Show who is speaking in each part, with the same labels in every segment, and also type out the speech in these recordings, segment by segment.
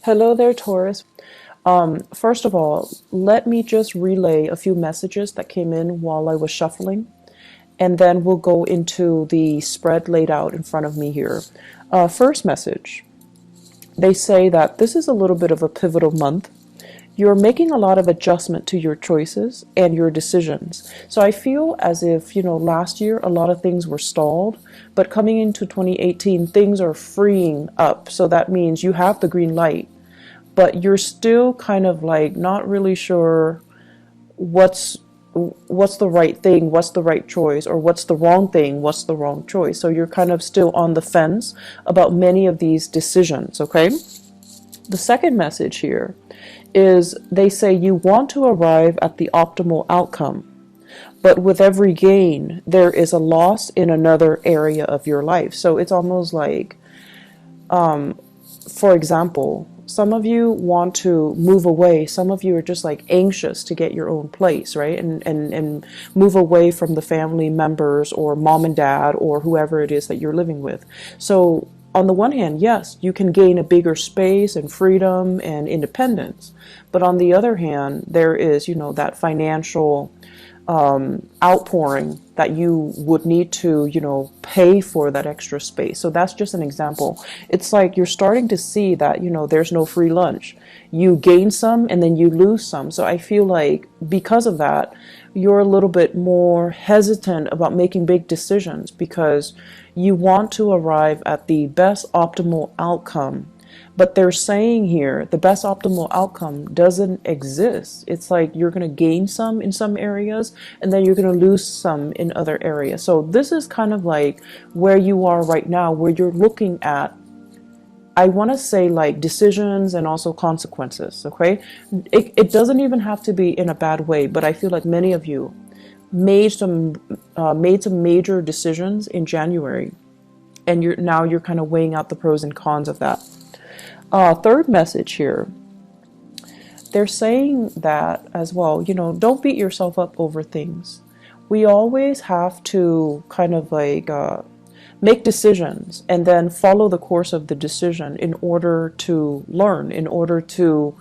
Speaker 1: Hello there, Taurus. First of all, let me just relay a few messages that came in while I was shuffling, and then we'll go into the spread laid out in front of me here. First message, they say that this is a little bit of a pivotal month. You're making a lot of adjustment to your choices and your decisions. So I feel as if, last year a lot of things were stalled, but coming into 2018, things are freeing up. So that means you have the green light, but you're still kind of like not really sure what's what's the right thing, what's the right choice, or what's the wrong thing, what's the wrong choice. So you're kind of still on the fence about many of these decisions, okay? The second message here is they say you want to arrive at the optimal outcome, but with every gain, there is a loss in another area of your life. So it's almost like, for example, some of you want to move away. Some of you are just like anxious to get your own place, right? And move away from the family members or mom and dad or whoever it is that you're living with. So on the one hand, yes, you can gain a bigger space and freedom and independence. But on the other hand, there is, that financial outpouring that you would need to, pay for that extra space. So that's just an example. It's like you're starting to see that, there's no free lunch. You gain some and then you lose some. So I feel like because of that, you're a little bit more hesitant about making big decisions because you want to arrive at the best optimal outcome. But they're saying here the best optimal outcome doesn't exist. It's like you're going to gain some in some areas and then you're going to lose some in other areas. So this is kind of like where you are right now, where you're looking at, I want to say, like decisions and also consequences, okay? It doesn't even have to be in a bad way, but I feel like many of you made some major decisions in January, and you're kind of weighing out the pros and cons of that. Third message here, they're saying that as well, don't beat yourself up over things. We always have to kind of like make decisions and then follow the course of the decision in order to learn, in order to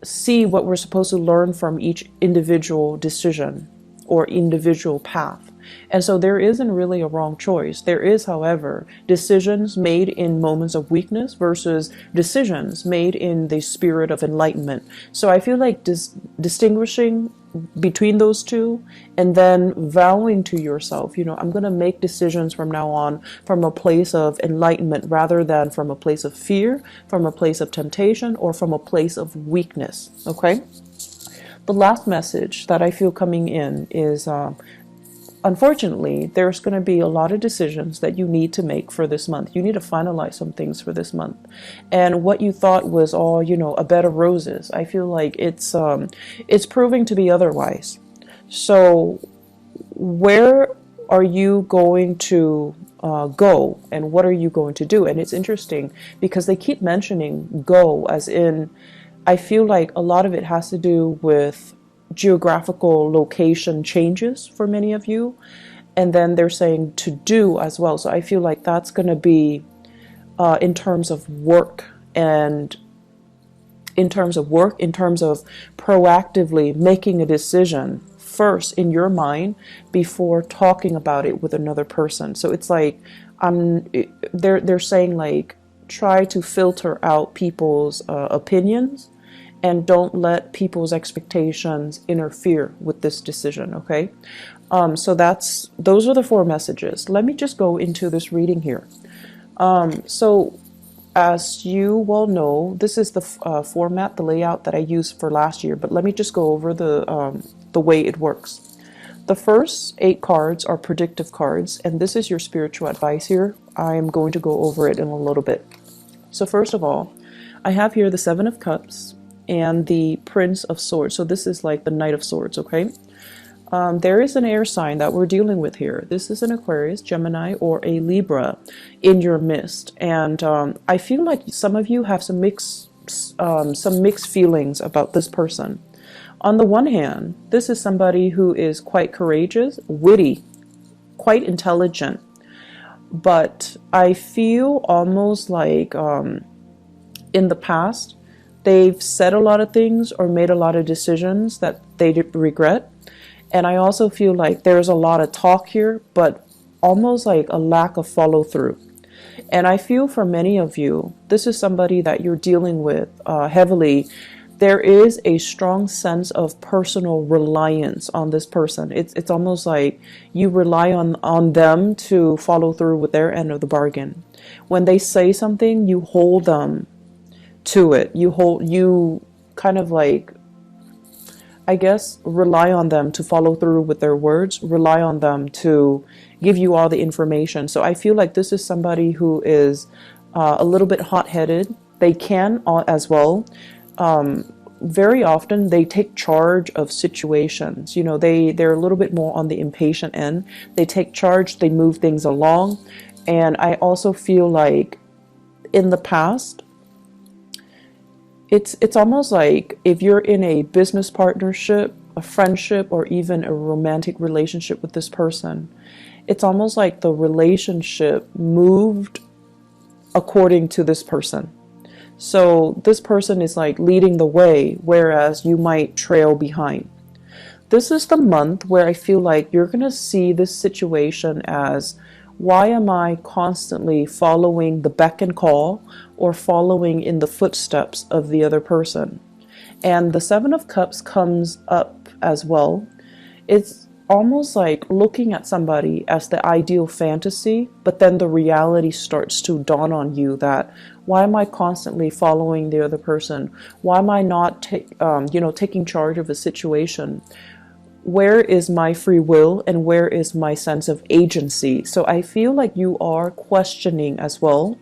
Speaker 1: see what we're supposed to learn from each individual decision or individual path. And so there isn't really a wrong choice. There is, however, decisions made in moments of weakness versus decisions made in the spirit of enlightenment. So I feel like distinguishing between those two and then vowing to yourself, I'm going to make decisions from now on from a place of enlightenment rather than from a place of fear, from a place of temptation, or from a place of weakness. Okay? The last message that I feel coming in is unfortunately, there's going to be a lot of decisions that you need to make for this month. You need to finalize some things for this month. And what you thought was all, a bed of roses, I feel like it's proving to be otherwise. So where are you going to go and what are you going to do? And it's interesting because they keep mentioning go as in, I feel like a lot of it has to do with geographical location changes for many of you, and then they're saying to do as well. So I feel like that's going to be in terms of work, and in terms of proactively making a decision first in your mind before talking about it with another person. So it's like they're saying like try to filter out people's opinions and don't let people's expectations interfere with this decision, okay? So those are the 4 messages. Let me just go into this reading here. So as you well know, this is the format, the layout that I used for last year, but let me just go over the way it works. The first 8 cards are predictive cards, and this is your spiritual advice here. I am going to go over it in a little bit. So first of all, I have here the 7 of Cups and the Prince of Swords. So this is like the Knight of Swords, okay? There is an air sign that we're dealing with here. This is an Aquarius, Gemini, or a Libra in your midst. And I feel like some of you have some mixed feelings about this person. On the one hand, this is somebody who is quite courageous, witty, quite intelligent. But I feel almost like in the past, they've said a lot of things or made a lot of decisions that they regret. And I also feel like there's a lot of talk here, but almost like a lack of follow through. And I feel for many of you, this is somebody that you're dealing with heavily. There is a strong sense of personal reliance on this person. It's almost like you rely on them to follow through with their end of the bargain. When they say something, you hold them to it. You kind of like, I guess, rely on them to follow through with their words, rely on them to give you all the information. So I feel like this is somebody who is a little bit hot-headed. They can as well. Very often they take charge of situations. You know, they're a little bit more on the impatient end. They take charge, they move things along. And I also feel like in the past, it's almost like if you're in a business partnership, a friendship, or even a romantic relationship with this person, it's almost like the relationship moved according to this person. So this person is like leading the way, whereas you might trail behind. This is the month where I feel like you're going to see this situation as, why am I constantly following the beck and call or following in the footsteps of the other person? And the Seven of Cups comes up as well. It's almost like looking at somebody as the ideal fantasy, but then the reality starts to dawn on you that, why am I constantly following the other person? Why am I not taking charge of a situation? Where is my free will and where is my sense of agency? So I feel like you are questioning as well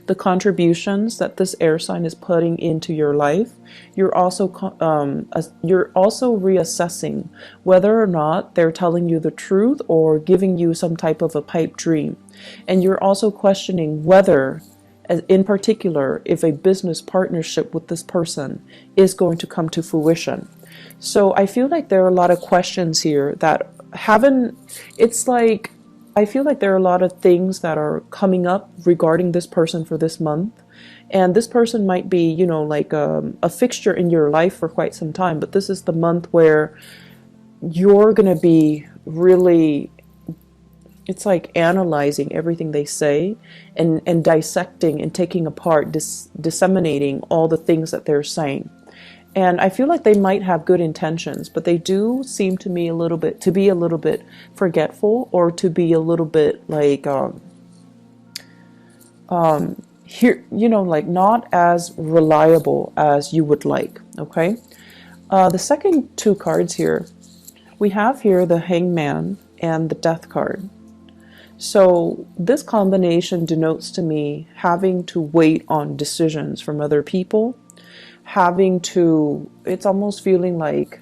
Speaker 1: the contributions that this air sign is putting into your life. You're also reassessing whether or not they're telling you the truth or giving you some type of a pipe dream. And you're also questioning whether, in particular, if a business partnership with this person is going to come to fruition. So I feel like there are a lot of questions here that haven't, it's like, I feel like there are a lot of things that are coming up regarding this person for this month. And this person might be, you know, like a fixture in your life for quite some time. But this is the month where you're going to be really, it's like analyzing everything they say and dissecting and taking apart, disseminating all the things that they're saying. And I feel like they might have good intentions, but they do seem to me to be a little bit forgetful, or to be a little bit like, here, you know, like not as reliable as you would like. Okay. The second two cards here, we have here the Hangman and the Death card. So this combination denotes to me having to wait on decisions from other people. It's almost feeling like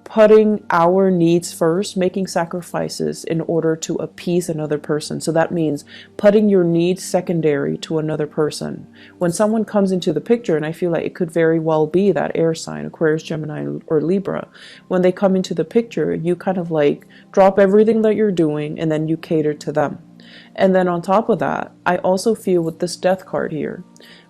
Speaker 1: putting our needs first, making sacrifices in order to appease another person. So that means putting your needs secondary to another person. When someone comes into the picture, and I feel like it could very well be that air sign, Aquarius, Gemini, or Libra, when they come into the picture, you kind of like drop everything that you're doing and then you cater to them. And then on top of that, I also feel with this Death card here,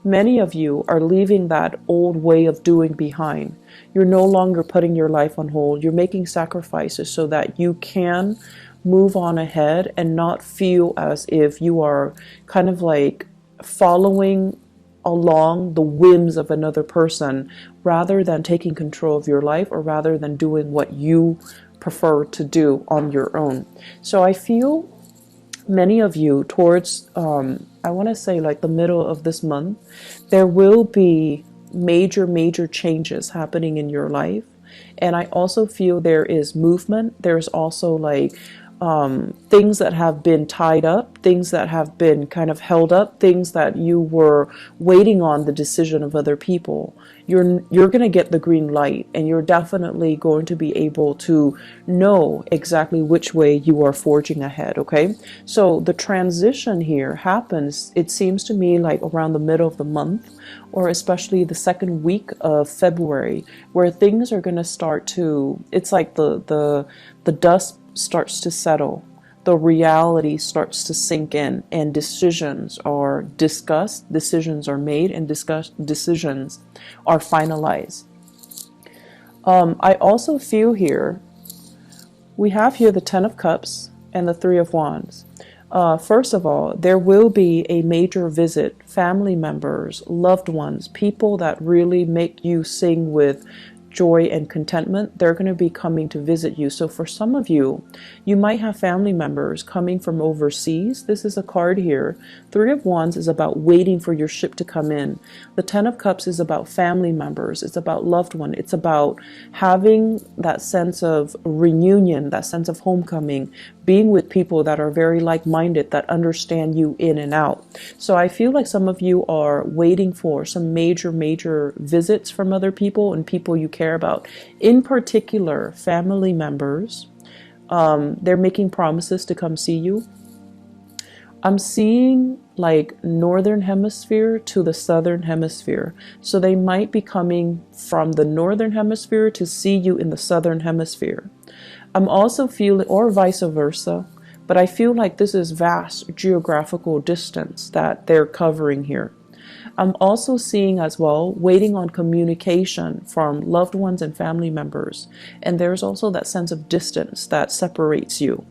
Speaker 1: many of you are leaving that old way of doing behind. You're no longer putting your life on hold. You're making sacrifices so that you can move on ahead and not feel as if you are kind of like following along the whims of another person, rather than taking control of your life, or rather than doing what you prefer to do on your own. So I feel many of you towards, I want to say like the middle of this month, there will be major changes happening in your life. And I also feel there is movement. There's also like things that have been tied up, things that have been kind of held up, things that you were waiting on the decision of other people. You're going to get the green light, and you're definitely going to be able to know exactly which way you are forging ahead, okay? So the transition here happens, it seems to me, like around the middle of the month, or especially the second week of February, where things are going to start to, it's like the dust starts to settle. the reality starts to sink in, and decisions are discussed, decisions are made, and decisions are finalized. I also feel here, we have here the Ten of Cups and the Three of Wands. First of all, there will be a major visit, family members, loved ones, people that really make you sing with joy and contentment. They're going to be coming to visit you. So for some of you, you might have family members coming from overseas. This is a card here. Three of Wands is about waiting for your ship to come in. The Ten of Cups is about family members. It's about loved one. It's about having that sense of reunion, that sense of homecoming, being with people that are very like-minded, that understand you in and out. So I feel like some of you are waiting for some major visits from other people and people you care about. In particular, family members. They're making promises to come see you. I'm seeing like northern hemisphere to the southern hemisphere. So they might be coming from the northern hemisphere to see you in the southern hemisphere. I'm also feeling, or vice versa, but I feel like this is vast geographical distance that they're covering here. I'm also seeing as well, waiting on communication from loved ones and family members. And there's also that sense of distance that separates you.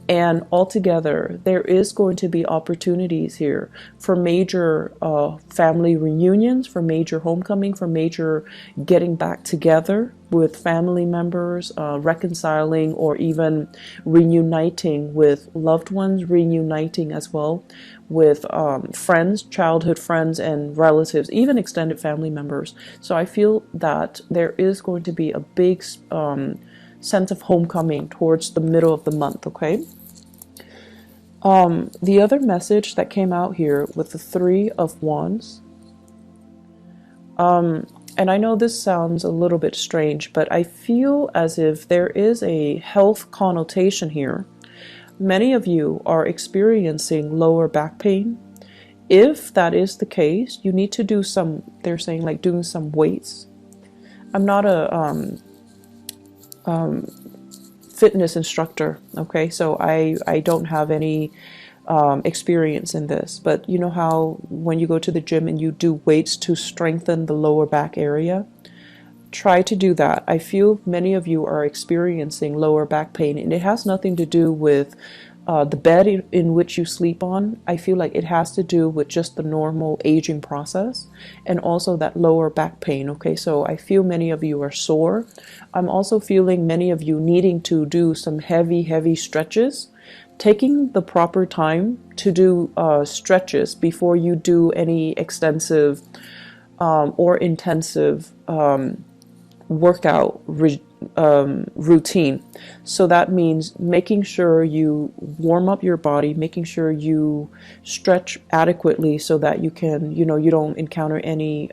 Speaker 1: And altogether, there is going to be opportunities here for major family reunions, for major homecoming, for major getting back together with family members, reconciling, or even reuniting with loved ones, reuniting as well with friends, childhood friends and relatives, even extended family members. So I feel that there is going to be a big sense of homecoming towards the middle of the month, okay? The other message that came out here with the Three of Wands, and I know this sounds a little bit strange, but I feel as if there is a health connotation here. Many of you are experiencing lower back pain. If that is the case, you need to do some, they're saying like doing some weights. I'm not a fitness instructor, okay, so I don't have any experience in this, but you know how when you go to the gym and you do weights to strengthen the lower back area, try to do that. I feel many of you are experiencing lower back pain, and it has nothing to do with the bed in which you sleep on. I feel like it has to do with just the normal aging process and also that lower back pain. Okay, so I feel many of you are sore. I'm also feeling many of you needing to do some heavy stretches. Taking the proper time to do stretches before you do any extensive or intensive workout routine. So that means making sure you warm up your body, making sure you stretch adequately so that you can, you don't encounter any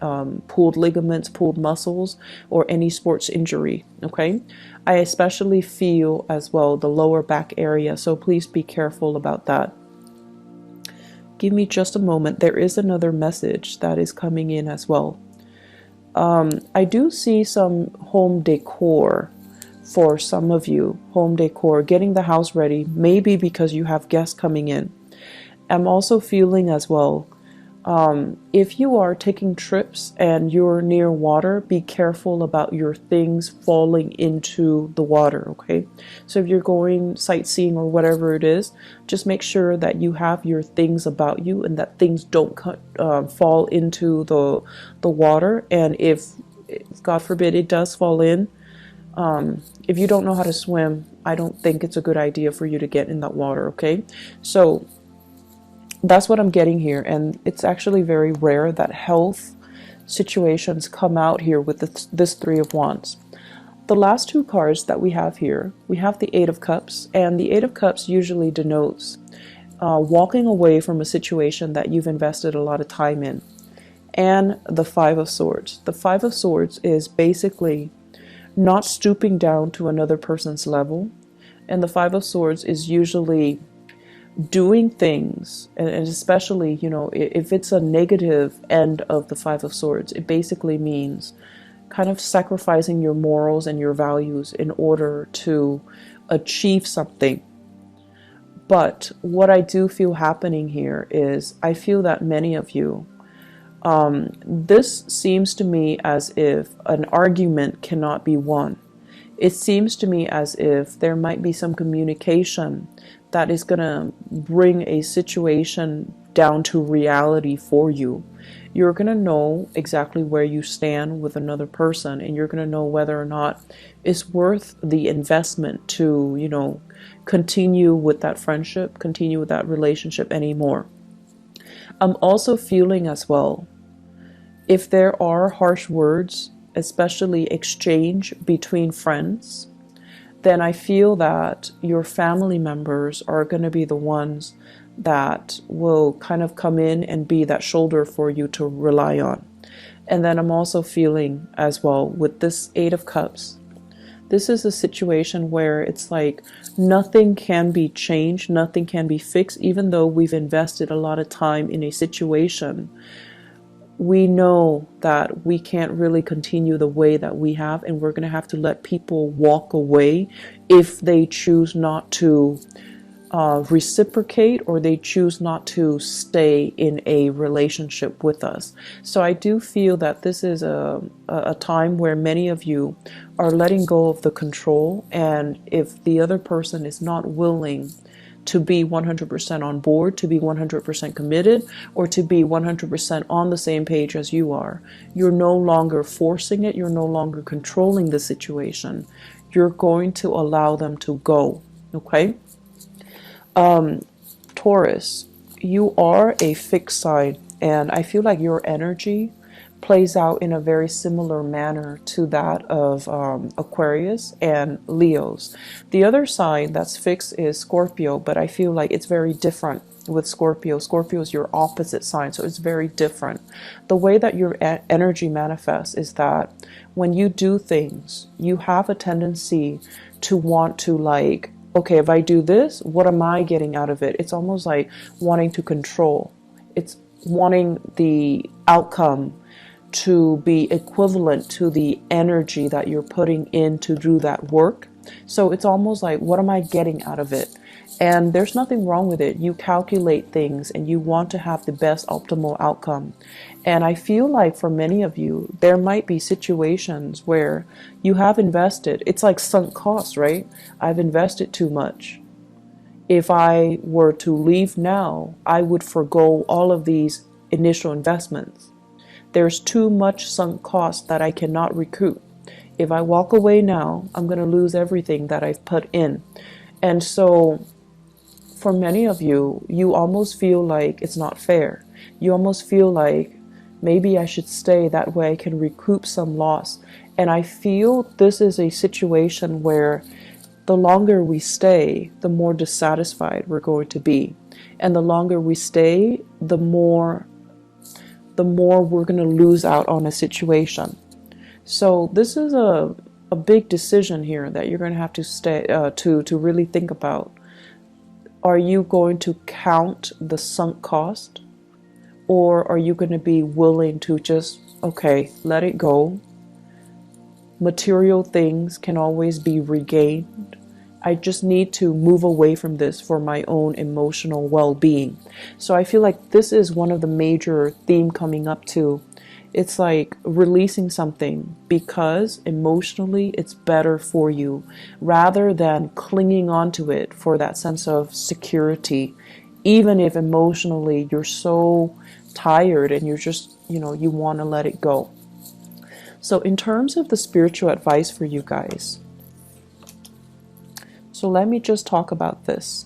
Speaker 1: pulled ligaments, pulled muscles, or any sports injury. Okay, I especially feel as well the lower back area, so please be careful about that. Give me just a moment. There is another message that is coming in as well. I do see some home decor for some of you. Home decor, getting the house ready, maybe because you have guests coming in. I'm also feeling as well, if you are taking trips and you're near water, be careful about your things falling into the water, okay? So if you're going sightseeing or whatever it is, just make sure that you have your things about you and that things don't fall into the water. And if God forbid it does fall in, if you don't know how to swim, I don't think it's a good idea for you to get in that water, okay? So that's what I'm getting here, and it's actually very rare that health situations come out here with this Three of Wands. The last two cards that we have here, we have the Eight of Cups, and the Eight of Cups usually denotes walking away from a situation that you've invested a lot of time in, and the Five of Swords. The Five of Swords is basically not stooping down to another person's level, and the Five of Swords is usually doing things, and especially, if it's a negative end of the Five of Swords, it basically means kind of sacrificing your morals and your values in order to achieve something. But what I do feel happening here is I feel that many of you, this seems to me as if an argument cannot be won. It seems to me as if there might be some communication that is going to bring a situation down to reality for you. You're going to know exactly where you stand with another person, and you're going to know whether or not it's worth the investment to, continue with that friendship, continue with that relationship anymore. I'm also feeling as well, if there are harsh words, especially exchange between friends, then I feel that your family members are going to be the ones that will kind of come in and be that shoulder for you to rely on. And then I'm also feeling as well with this Eight of Cups, this is a situation where it's like nothing can be changed, nothing can be fixed, even though we've invested a lot of time in a situation. We know that we can't really continue the way that we have, and we're going to have to let people walk away if they choose not to reciprocate, or they choose not to stay in a relationship with us. So I do feel that this is a time where many of you are letting go of the control, and if the other person is not willing to be 100% on board, to be 100% committed, or to be 100% on the same page as you are, you're no longer forcing it, you're no longer controlling the situation. You're going to allow them to go, okay? Taurus, you are a fixed sign, and I feel like your energy plays out in a very similar manner to that of Aquarius and Leos. The other sign that's fixed is Scorpio, but I feel like it's very different with Scorpio. Scorpio is your opposite sign, so it's very different. The way that your energy manifests is that when you do things, you have a tendency to want to okay, if I do this, what am I getting out of it? It's almost like wanting to control. It's wanting the outcome to be equivalent to the energy that you're putting in to do that work. So it's almost like, what am I getting out of it? And there's nothing wrong with it. You calculate things and you want to have the best optimal outcome. And I feel like for many of you, there might be situations where you have invested. It's like sunk costs, right? I've invested too much. If I were to leave now, I would forgo all of these initial investments. There's too much sunk cost that I cannot recoup. If I walk away now, I'm going to lose everything that I've put in. And so for many of you, you almost feel like it's not fair. You almost feel like maybe I should stay, that way I can recoup some loss. And I feel this is a situation where the longer we stay, the more dissatisfied we're going to be. And the longer we stay, the more we're going to lose out on a situation. So this is a big decision here that you're going to have to stay to really think about. Are you going to count the sunk cost, or are you going to be willing to just, okay, let it go? Material things can always be regained. I just need to move away from this for my own emotional well-being. So I feel like this is one of the major theme coming up too. It's like releasing something because emotionally it's better for you, rather than clinging on to it for that sense of security, even if emotionally you're so tired and you're just, you want to let it go. So in terms of the spiritual advice for you guys, so let me just talk about this.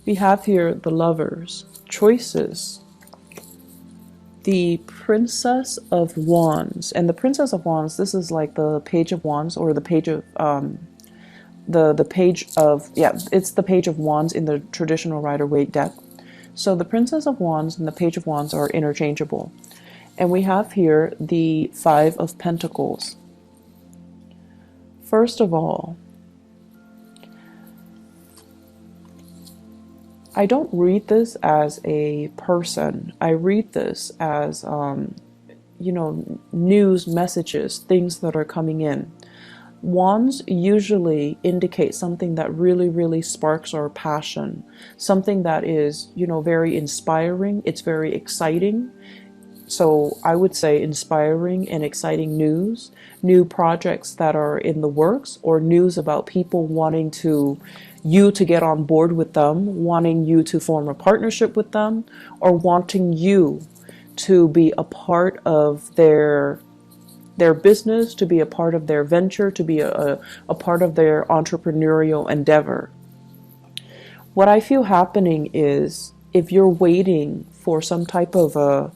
Speaker 1: We have here the Lovers, choices, the Princess of Wands. And the Princess of Wands, this is like the Page of Wands, or the page of the page of, it's the Page of Wands in the traditional Rider-Waite deck. So the Princess of Wands and the Page of Wands are interchangeable. And we have here the Five of Pentacles. First of all, I don't read this as a person. I read this as, news messages, things that are coming in. Wands usually indicate something that really, really sparks our passion, something that is, very inspiring. It's very exciting. So I would say inspiring and exciting news, new projects that are in the works, or news about people wanting you to get on board with them, wanting you to form a partnership with them, or wanting you to be a part of their business, to be a part of their venture, to be a part of their entrepreneurial endeavor. What I feel happening is, if you're waiting for some type of a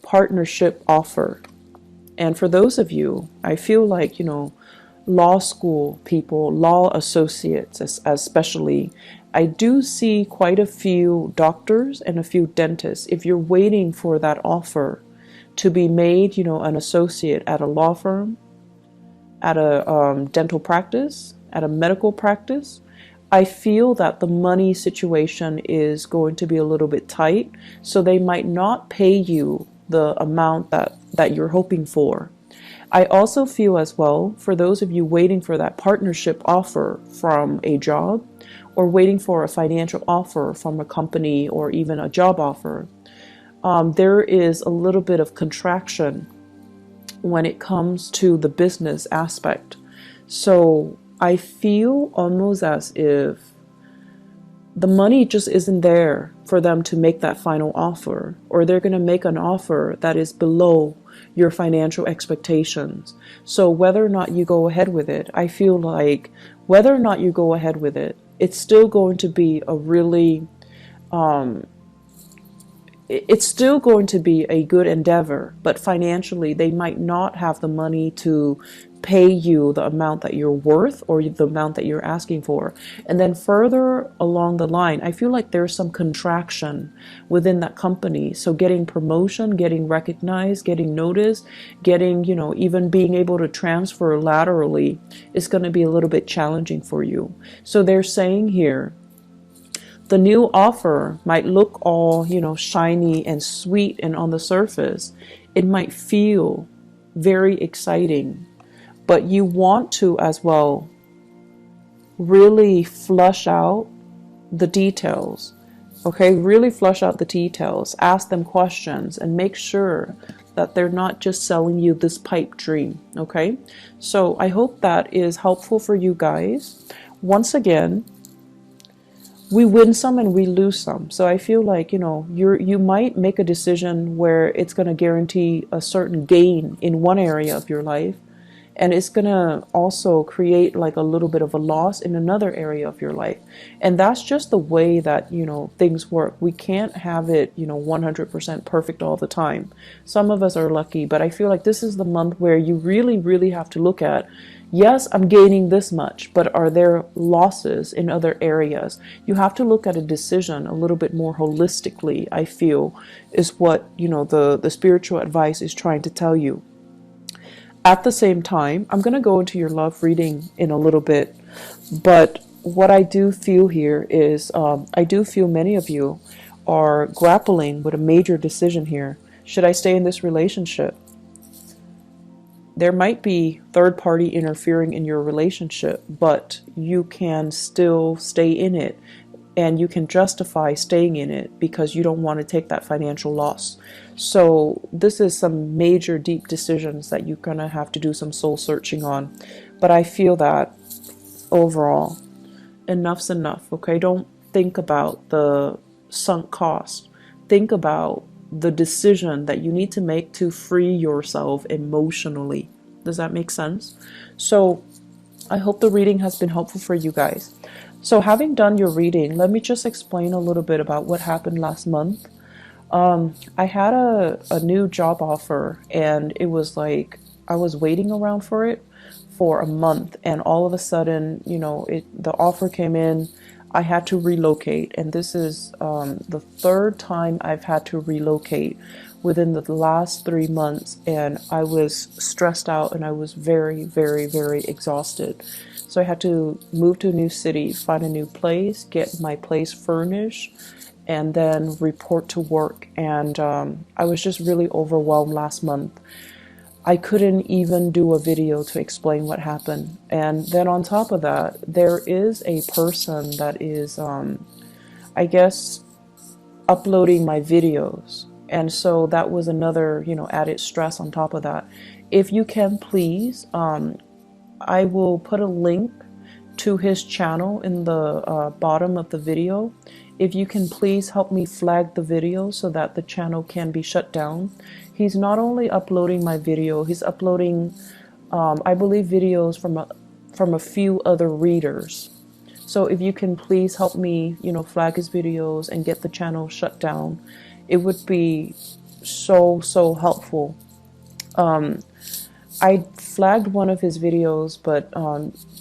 Speaker 1: partnership offer, and for those of you, I feel like, law school people, law associates especially, I do see quite a few doctors and a few dentists. If you're waiting for that offer to be made, an associate at a law firm, at a dental practice, at a medical practice, I feel that the money situation is going to be a little bit tight, so they might not pay you the amount that you're hoping for. I also feel as well, for those of you waiting for that partnership offer from a job, or waiting for a financial offer from a company, or even a job offer, there is a little bit of contraction when it comes to the business aspect. So I feel almost as if the money just isn't there for them to make that final offer, or they're going to make an offer that is below your financial expectations. So whether or not you go ahead with it, I feel like whether or not you go ahead with it, it's still going to be a really it's still going to be a good endeavor, but financially they might not have the money to pay you the amount that you're worth, or the amount that you're asking for. And then further along the line, I feel like there's some contraction within that company. So getting promotion, getting recognized, getting noticed, getting, even being able to transfer laterally is going to be a little bit challenging for you. So they're saying here, the new offer might look all, shiny and sweet, and on the surface, it might feel very exciting, but you want to as well really flush out the details. Okay, really flush out the details, ask them questions, and make sure that they're not just selling you this pipe dream. Okay, so I hope that is helpful for you guys. Once again, we win some and we lose some. So I feel like, you might make a decision where it's going to guarantee a certain gain in one area of your life, and it's going to also create like a little bit of a loss in another area of your life. And that's just the way that, things work. We can't have it, 100% perfect all the time. Some of us are lucky, but I feel like this is the month where you really, really have to look at, yes, I'm gaining this much, but are there losses in other areas? You have to look at a decision a little bit more holistically, I feel, is what, the spiritual advice is trying to tell you. At the same time, I'm going to go into your love reading in a little bit, but what I do feel here is, I do feel many of you are grappling with a major decision here. Should I stay in this relationship? There might be third party interfering in your relationship, but you can still stay in it, and you can justify staying in it because you don't want to take that financial loss. So this is some major deep decisions that you're going to have to do some soul searching on. But I feel that overall, enough's enough. Okay, don't think about the sunk cost. Think about the decision that you need to make to free yourself emotionally. Does that make sense? So I hope the reading has been helpful for you guys. So having done your reading, let me just explain a little bit about what happened last month. I had a new job offer, and it was like I was waiting around for it for a month, and all of a sudden, the offer came in. I had to relocate, and this is the third time I've had to relocate within the last 3 months, and I was stressed out, and I was very, very, very exhausted. So I had to move to a new city, find a new place, get my place furnished, and then report to work. And I was just really overwhelmed last month. I couldn't even do a video to explain what happened. And then on top of that, there is a person that is, I guess, uploading my videos. And so that was another, added stress on top of that. If you can, please, I will put a link to his channel in the bottom of the video. If you can please help me flag the video so that the channel can be shut down. He's not only uploading my video, he's uploading, I believe, videos from a few other readers. So if you can please help me, flag his videos and get the channel shut down, it would be so helpful. I flagged one of his videos, but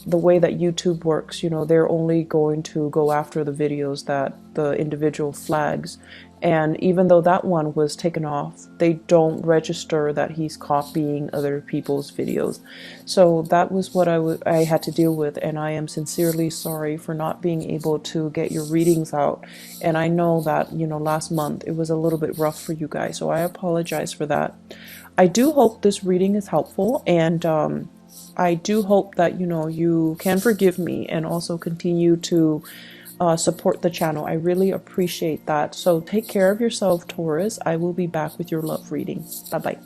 Speaker 1: the way that YouTube works, they're only going to go after the videos that the individual flags. And even though that one was taken off, they don't register that he's copying other people's videos. So that was what I had to deal with, and I am sincerely sorry for not being able to get your readings out. And I know that, last month it was a little bit rough for you guys, so I apologize for that. I do hope this reading is helpful, and I do hope that, you can forgive me and also continue to support the channel. I really appreciate that. So take care of yourself, Taurus. I will be back with your love reading. Bye-bye.